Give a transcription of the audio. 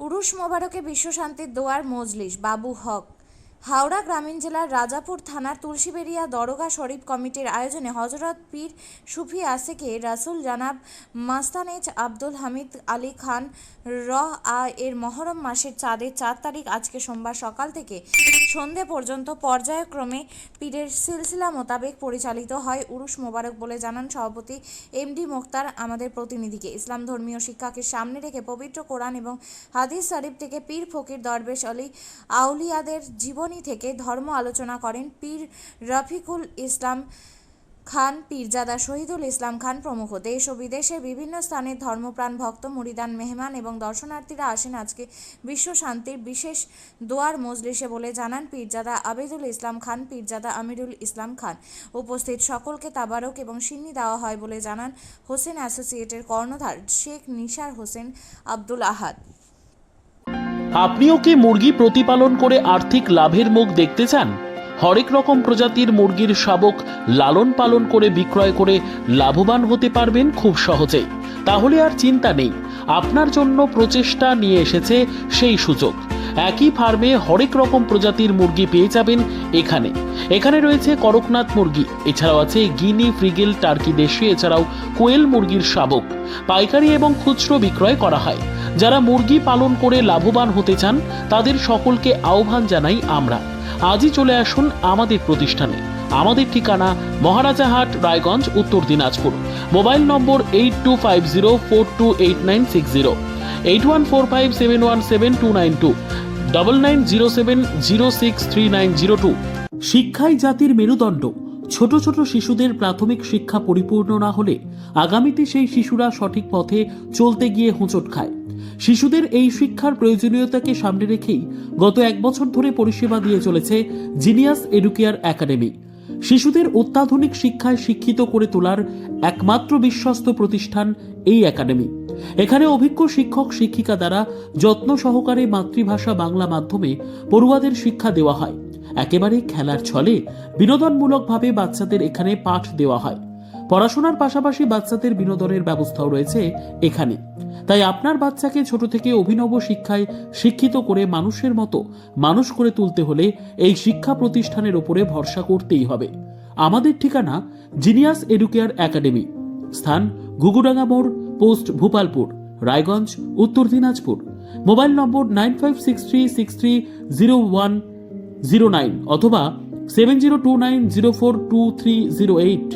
উরুস মোবারকে বিশ্ব শান্তির দোয়ার মজলিস। বাবু হক। হাওড়া গ্রামীণ জেলার রাজাপুর থানার তুলসীবেড়িয়া দরগা শরীফ কমিটির আয়োজনে হজরত পীর সুফি আসেকে রাসুল জানাব মাস্তানেজ আব্দুল হামিদ আলী খান এর মহরম মাসের চাঁদের 4 তারিখ আজকে সোমবার সকাল থেকে সন্ধে পর্যন্ত পর্যায়ক্রমে পীরের সিলসিলা মোতাবেক পরিচালিত হয়। উরুস মোবারক বলে জানান সভাপতি এমডি মোক্তার আমাদের প্রতিনিধিকে। ইসলাম ধর্মীয় শিক্ষাকে সামনে রেখে পবিত্র কোরআন এবং হাদিস শরীফ থেকে পীর ফকির দরবেশ আলী আউলিয়াদের জীবনী থেকে ধর্ম আলোচনা করেন পীর রফিকুল ইসলাম খান, পীরজাদা শহীদুল ইসলাম খান প্রমুখ। দেশ ও বিদেশের বিভিন্ন স্থানের ধর্মপ্রাণ ভক্ত, মুরিদান, মেহমান এবং দর্শনার্থীরা আসেন আজকে বিশ্ব শান্তির বিশেষ দোয়ার মজলিসে বলে জানান পীরজাদা আবেদুল ইসলাম খান, পীরজাদা আমিরুল ইসলাম খান। উপস্থিত সকলকে তাবারক এবং সিন্নি দেওয়া হয় বলে জানান হোসেন অ্যাসোসিয়েটের কর্ণধার শেখ নিসার হোসেন আব্দুল আহাদ। আপনিও কি মুরগি প্রতিপালন করে আর্থিক লাভের মুখ দেখতে চান? হরেক রকম প্রজাতির মুরগির শাবক লালন পালন করে বিক্রয় করে লাভবান হতে পারবেন খুব সহজেই। তাহলে আর চিন্তা নেই, আপনার জন্য প্রচেষ্টা নিয়ে এসেছে সেই সুযোগ। একই ফার্মে হরেক রকম প্রজাতির মুরগি পেয়ে যাবেন এখানে রয়েছে করকনাথ মুরগি, এছাড়াও আছে গিনি, ফ্রিগেল, টার্কি দেশি, এছাড়াও কোয়েল মুরগির শাবক পাইকারি এবং খুচরো বিক্রয় করা হয়। যারা মুরগি পালন করে লাভবান হতে চান তাদের সকলকে আহ্বান জানাই আমরা। আজই চলে আসুন আমাদের প্রতিষ্ঠানে। আমাদের ঠিকানা মহারাজাহাট, রায়গঞ্জ, উত্তর দিনাজপুর। মোবাইল নম্বর 8250428960, 8145717292, 9907063902। শিক্ষাই জাতির মেরুদণ্ড। ছোট ছোট শিশুদের প্রাথমিক শিক্ষা পরিপূর্ণ না হলে আগামীতে সেই শিশুরা সঠিক পথে চলতে গিয়ে হোঁচট খায়। শিশুদের এই শিক্ষার প্রয়োজনীয়তাকে সামনে রেখেই গত 1 বছর ধরে পরিষেবা দিয়ে চলেছে জিনিয়াস এডুকেয়ার একাডেমি। শিশুদের অত্যাধুনিক শিক্ষায় শিক্ষিত করে তোলার একমাত্র বিশ্বস্ত প্রতিষ্ঠান এই একাডেমি। এখানে অভিজ্ঞ শিক্ষক শিক্ষিকা দ্বারা যত্ন সহকারে মাতৃভাষা বাংলা মাধ্যমে পড়ুয়াদের শিক্ষা দেওয়া হয়। একেবারে খেলার ছলে বিনোদনমূলকভাবে বাচ্চাদের এখানে পাঠ দেওয়া হয়। পড়াশোনার পাশাপাশি বাচ্চাদের বিনোদনের ব্যবস্থাও রয়েছে এখানে। তাই আপনার বাচ্চাকে ছোট থেকে অভিনব শিক্ষায় শিক্ষিত করে মানুষের মতো মানুষ করে তুলতে হলে এই শিক্ষা প্রতিষ্ঠানের উপরে ভরসা করতেই হবে। আমাদের ঠিকানা জিনিয়াস এডুকেয়ার একাডেমি, স্থান ঘুঘুডাঙ্গা মোড়, পোস্ট ভূপালপুর, রায়গঞ্জ, উত্তর দিনাজপুর। মোবাইল নম্বর 9563630109 অথবা 7029042308।